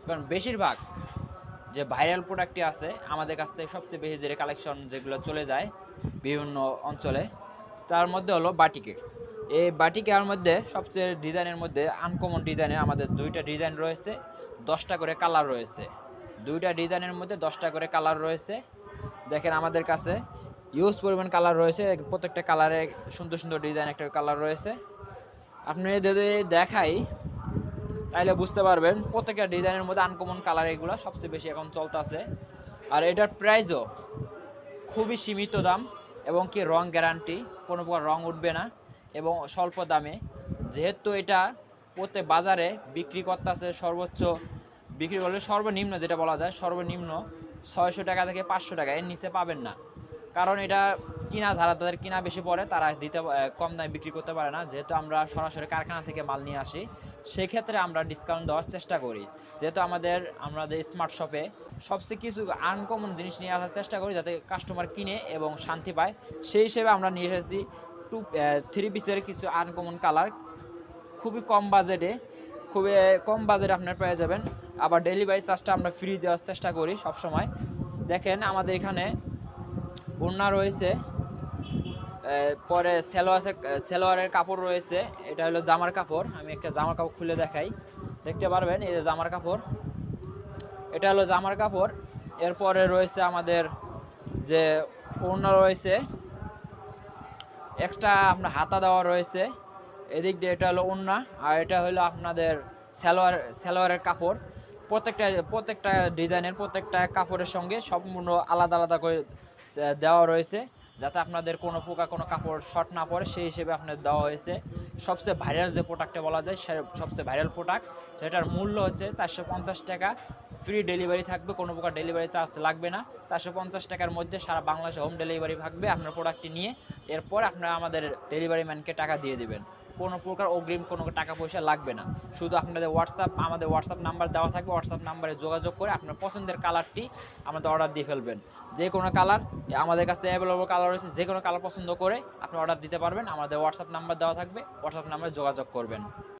কারণ বেশিরভাগ যে ভাইরাল প্রোডাক্টটি আছে আমাদের কাছ থেকে সবচেয়ে বেশি যে কালেকশন যেগুলো চলে যায় বিভিন্ন অঞ্চলে, তার মধ্যে হলো বাটিকে। এই বাটিকের মধ্যে সবচেয়ে ডিজাইনের মধ্যে আনকমন ডিজাইনের আমাদের 2টা ডিজাইন রয়েছে, 10টা করে কালার রয়েছে। 2টা ডিজাইনের মধ্যে 10টা করে কালার রয়েছে। দেখেন আমাদের কাছে ইউজ পরিমাণ কালার রয়েছে, প্রত্যেকটা কালারে সুন্দর সুন্দর ডিজাইন একটা কালার রয়েছে। আপনি যদি দেখাই তাইলে বুঝতে পারবেন প্রত্যেকটা ডিজাইনের মধ্যে আনকমন কালার এগুলো সবচেয়ে বেশি এখন চলতেছে। আর এটার প্রাইসও খুবই সীমিত দাম এবং কি রং গ্যারান্টি, কোনো প্রকার রং উঠবে না এবং স্বল্প দামে। যেহেতু এটা প্রত্যেক বাজারে বিক্রি করতেছে সর্বোচ্চ বিক্রি করলে সর্বনিম্ন যেটা বলা যায় সর্বনিম্ন 600 টাকা থেকে 500 টাকা, এর নিচে পাবেন না। কারণ এটা কিনা যারা তাদের কিনা বেশি পড়ে তারা দিতে কম দামে বিক্রি করতে পারে না, যেহেতু আমরা সরাসরি কারখানা থেকে মাল নিয়ে আসি সেক্ষেত্রে আমরা ডিসকাউন্ট দেওয়ার চেষ্টা করি। যেহেতু আমাদের স্মার্ট শপে সবচেয়ে কিছু আনকমন জিনিস নিয়ে আসার চেষ্টা করি যাতে কাস্টমার কিনে এবং শান্তি পায়, সেই হিসেবে আমরা নিয়ে এসেছি 3 পিসের কিছু আনকমন কালার খুবই কম বাজেটে, খুবই কম বাজেটে আপনার পেয়ে যাবেন। আবার ডেলিভারি চার্জটা আমরা ফ্রি দেওয়ার চেষ্টা করি সবসময়। দেখেন আমাদের এখানে ওড়না রয়েছে, পরে সেলোয়ারের কাপড় রয়েছে, এটা হলো জামার কাপড়। আমি একটা জামার কাপড় খুলে দেখাই, দেখতে পারবেন এই যে জামার কাপড়, এটা হলো জামার কাপড়। এরপরে রয়েছে আমাদের যে ওড়না রয়েছে, এক্সট্রা আপনার হাতা দেওয়া রয়েছে এদিক দিয়ে, এটা হলো ওড়না। আর এটা হলো আপনাদের সেলোয়ারের কাপড়। প্রত্যেকটা ডিজাইনের প্রত্যেকটা কাপড়ের সঙ্গে সম্পূর্ণ আলাদা আলাদা করে দেওয়া রয়েছে যাতে আপনাদের কোনো প্রকার কোনো কাপড় শর্ট না পড়ে, সেই হিসেবে আপনাদের দেওয়া হয়েছে। সবচেয়ে ভাইরাল যে প্রোডাক্টটা বলা যায় সবচেয়ে ভাইরাল প্রোডাক্ট, সেটার মূল্য হচ্ছে 450 টাকা। ফ্রি ডেলিভারি থাকবে, কোনো প্রকার ডেলিভারি চার্জ লাগবে না। 450 টাকার মধ্যে সারা বাংলাদেশে হোম ডেলিভারি থাকবে আপনার প্রোডাক্টটি নিয়ে। এরপর আপনারা আমাদের ডেলিভারি ম্যানকে টাকা দিয়ে দেবেন, কোনো প্রকার অগ্রিম কোনো টাকা পয়সা লাগবে না। শুধু আপনাদের আমাদের হোয়াটসঅ্যাপ নাম্বার দেওয়া থাকবে, হোয়াটসঅ্যাপ নাম্বারে যোগাযোগ করে আপনার পছন্দের কালারটি আমাদের অর্ডার দিয়ে ফেলবেন। যে কোনো কালার আমাদের কাছে অ্যাভেলেবল কালার রয়েছে, যে কোনো কালার পছন্দ করে আপনি অর্ডার দিতে পারবেন। আমাদের হোয়াটসঅ্যাপ নাম্বার দেওয়া থাকবে, হোয়াটসঅ্যাপ নাম্বারে যোগাযোগ করবেন।